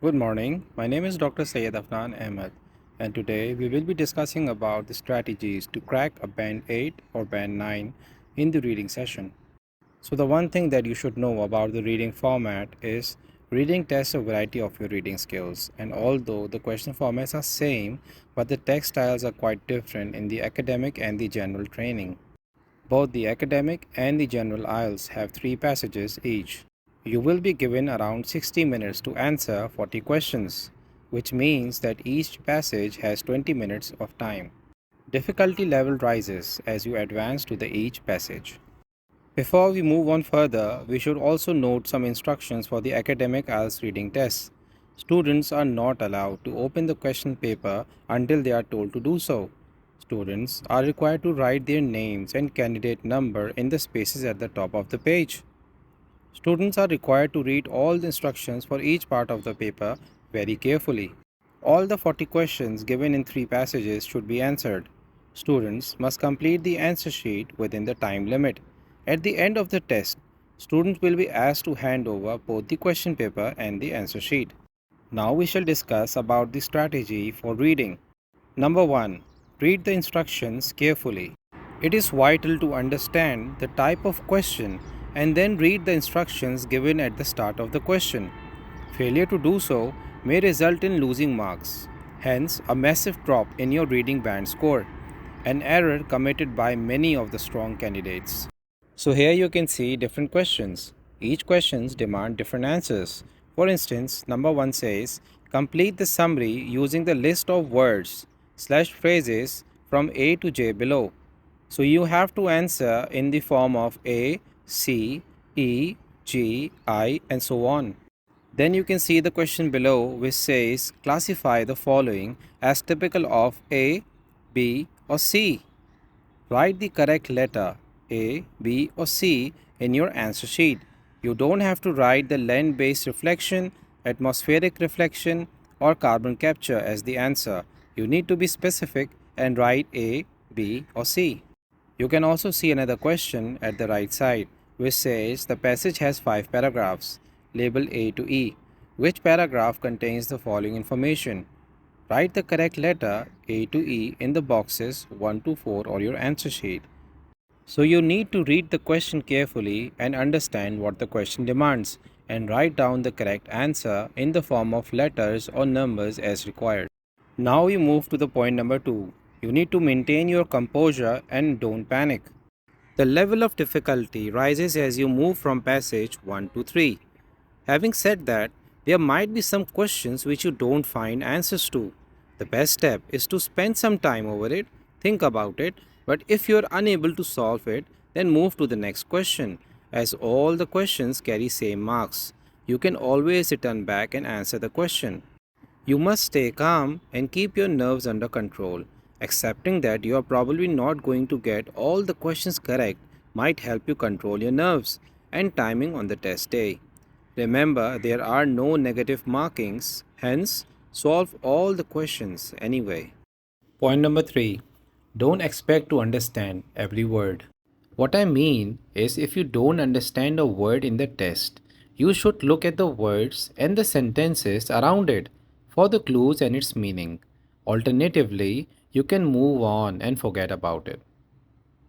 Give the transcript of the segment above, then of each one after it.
Good morning. My name is Dr. Syed Afnan Ahmed, and today we will be discussing about the strategies to crack a band 8 or band 9 in the reading session. So the one thing that you should know about the reading format is reading tests a variety of your reading skills, and although the question formats are same, but the text styles are quite different in the academic and the general training. Both the academic and the general Ielts have 3 passages each. You will be given around 60 minutes to answer 40 questions, which means that each passage has 20 minutes of time. Difficulty level rises as you advance to the each passage. Before we move on further, we should also note some instructions for the academic IELTS reading test. Students are not allowed to open the question paper until they are told to do so. Students are required to write their names and candidate number in the spaces at the top of the page. Students are required to read all the instructions for each part of the paper very carefully. All the 40 questions given in 3 passages should be answered. Students must complete the answer sheet within the time limit. At the end of the test, students will be asked to hand over both the question paper and the answer sheet. Now we shall discuss about the strategy for reading. Number 1. Read the instructions carefully. It is vital to understand the type of question and then read the instructions given at the start of the question. Failure to do so may result in losing marks, hence, a massive drop in your reading band score, an error committed by many of the strong candidates. So, here you can see different questions. Each questions demand different answers. For instance, number 1 says, complete the summary using the list of words slash phrases from A to J below. So you have to answer in the form of A, C, E, G, I, and so on. Then you can see the question below which says classify the following as typical of A, B, or C. Write the correct letter A, B, or C in your answer sheet. You don't have to write the land based reflection, atmospheric reflection, or carbon capture as the answer. You need to be specific and write A, B, or C. You can also see another question at the right side, which says the passage has 5 paragraphs, labeled A to E. Which paragraph contains the following information? Write the correct letter A to E in the boxes 1 to 4 or your answer sheet. So you need to read the question carefully and understand what the question demands and write down the correct answer in the form of letters or numbers as required. Now we move to the point number 2. You need to maintain your composure and don't panic. The level of difficulty rises as you move from passage 1 to 3. Having said that, there might be some questions which you don't find answers to. The best step is to spend some time over it, think about it, but if you are unable to solve it, then move to the next question, as all the questions carry same marks. You can always return back and answer the question. You must stay calm and keep your nerves under control. Accepting that you are probably not going to get all the questions correct might help you control your nerves and timing on the test day. Remember, there are no negative markings, hence, solve all the questions anyway. Point number 3. Don't expect to understand every word. What I mean is, if you don't understand a word in the test, you should look at the words and the sentences around it for the clues and its meaning. Alternatively, you can move on and forget about it.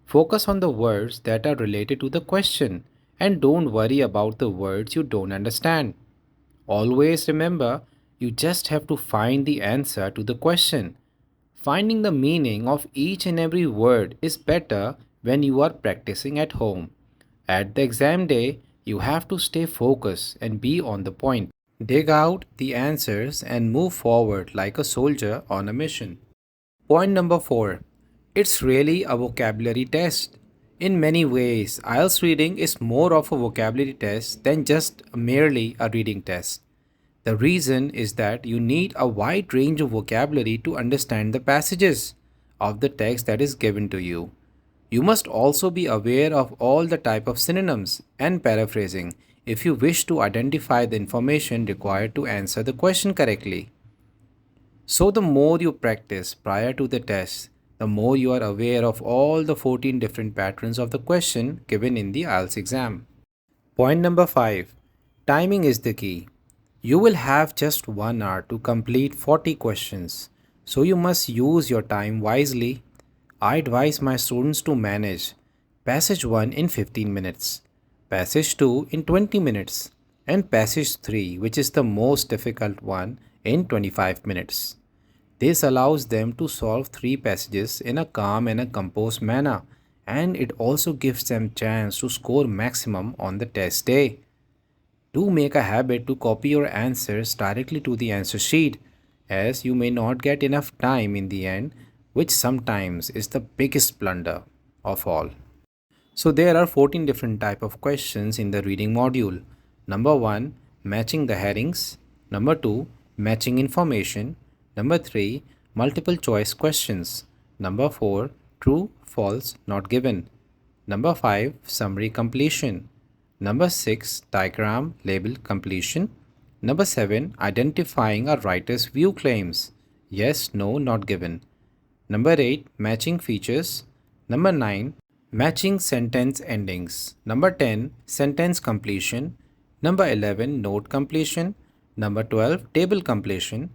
Focus on the words that are related to the question and don't worry about the words you don't understand. Always remember, you just have to find the answer to the question. Finding the meaning of each and every word is better when you are practicing at home. At the exam day, you have to stay focused and be on the point. Dig out the answers and move forward like a soldier on a mission. Point number 4. It's really a vocabulary test. In many ways, IELTS reading is more of a vocabulary test than just merely a reading test. The reason is that you need a wide range of vocabulary to understand the passages of the text that is given to you. You must also be aware of all the type of synonyms and paraphrasing if you wish to identify the information required to answer the question correctly. So the more you practice prior to the test, the more you are aware of all the 14 different patterns of the question given in the IELTS exam. Point number 5. Timing is the key. You will have just 1 hour to complete 40 questions, so you must use your time wisely. I advise my students to manage Passage 1 in 15 minutes, Passage 2 in 20 minutes, and Passage 3, which is the most difficult one, in 25 minutes. This allows them to solve 3 passages in a calm and a composed manner, and it also gives them chance to score maximum on the test day. Do make a habit to copy your answers directly to the answer sheet, as you may not get enough time in the end, which sometimes is the biggest blunder of all. So there are 14 different type of questions in the reading module. Number 1, matching the headings. Number 2, matching information. Number 3, multiple choice questions. Number 4, true, false, not given. Number 5, summary completion. Number 6, diagram label completion. Number 7, identifying a writer's view claims. Yes, no, not given. Number 8, matching features. Number 9, matching sentence endings. Number 10, sentence completion. Number 11, note completion. Number 12, table completion.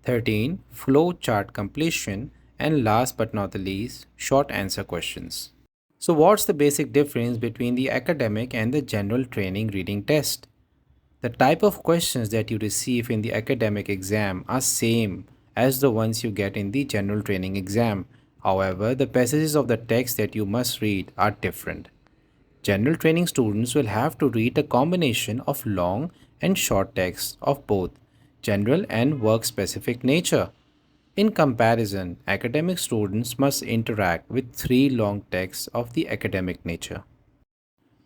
13, flow chart completion. And last but not the least, short answer questions. So what's the basic difference between the academic and the general training reading test? The type of questions that you receive in the academic exam are same as the ones you get in the general training exam. However, the passages of the text that you must read are different. General training students will have to read a combination of long and short text of both general and work specific nature. In comparison, academic students must interact with 3 long texts of the academic nature.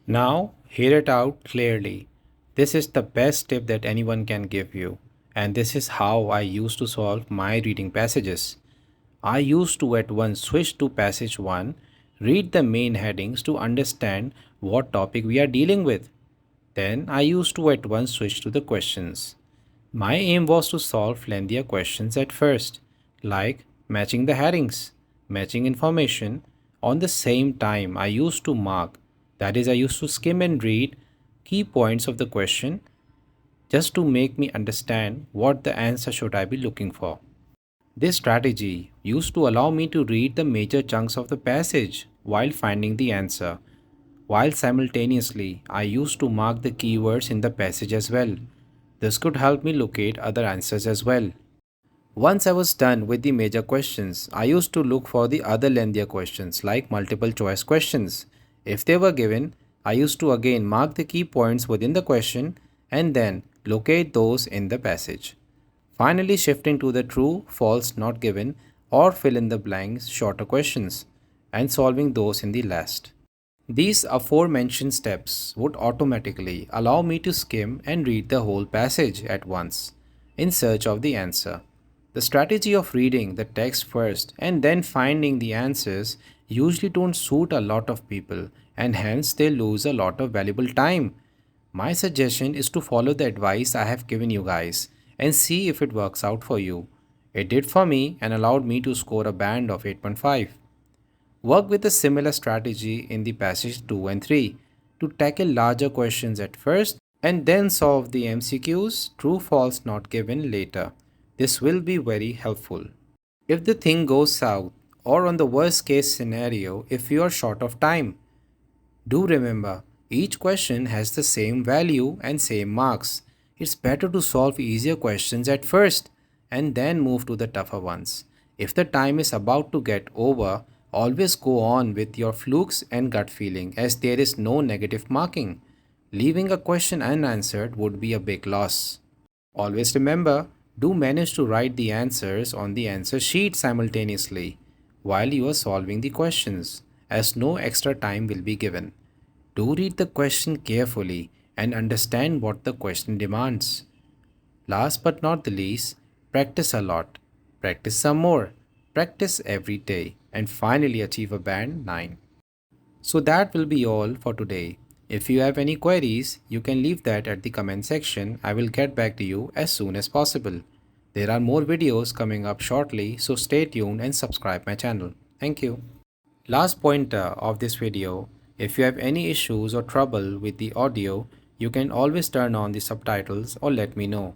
Now, hear it out clearly. This is the best tip that anyone can give you, and this is how I used to solve my reading passages. I used to at once switch to passage 1, read the main headings to understand what topic we are dealing with. Then I used to at once switch to the questions. My aim was to solve lengthier questions at first, like matching the headings, matching information. On the same time, I used to mark, that is, I used to skim and read key points of the question just to make me understand what the answer should I be looking for. This strategy used to allow me to read the major chunks of the passage while finding the answer, while simultaneously I used to mark the keywords in the passage as well. This could help me locate other answers as well. Once I was done with the major questions, I used to look for the other lengthier questions like multiple choice questions. If they were given, I used to again mark the key points within the question and then locate those in the passage. Finally, shifting to the true, false, not given, or fill in the blanks shorter questions and solving those in the last. These aforementioned steps would automatically allow me to skim and read the whole passage at once in search of the answer. The strategy of reading the text first and then finding the answers usually don't suit a lot of people and hence they lose a lot of valuable time. My suggestion is to follow the advice I have given you guys and see if it works out for you. It did for me and allowed me to score a band of 8.5. Work with a similar strategy in the passage 2 and 3 to tackle larger questions at first and then solve the MCQs true false not given later. This will be very helpful. If the thing goes south, or on the worst case scenario, if you are short of time, do remember, each question has the same value and same marks. It's better to solve easier questions at first and then move to the tougher ones. If the time is about to get over, always go on with your flukes and gut feeling as there is no negative marking. Leaving a question unanswered would be a big loss. Always remember, do manage to write the answers on the answer sheet simultaneously while you are solving the questions, as no extra time will be given. Do read the question carefully and understand what the question demands. Last but not the least, practice a lot. Practice some more. Practice every day and finally achieve a band 9. So that will be all for today. If you have any queries, you can leave that at the comment section. I will get back to you as soon as possible. There are more videos coming up shortly, so stay tuned and subscribe my channel. Thank you. Last pointer of this video, if you have any issues or trouble with the audio, you can always turn on the subtitles or let me know.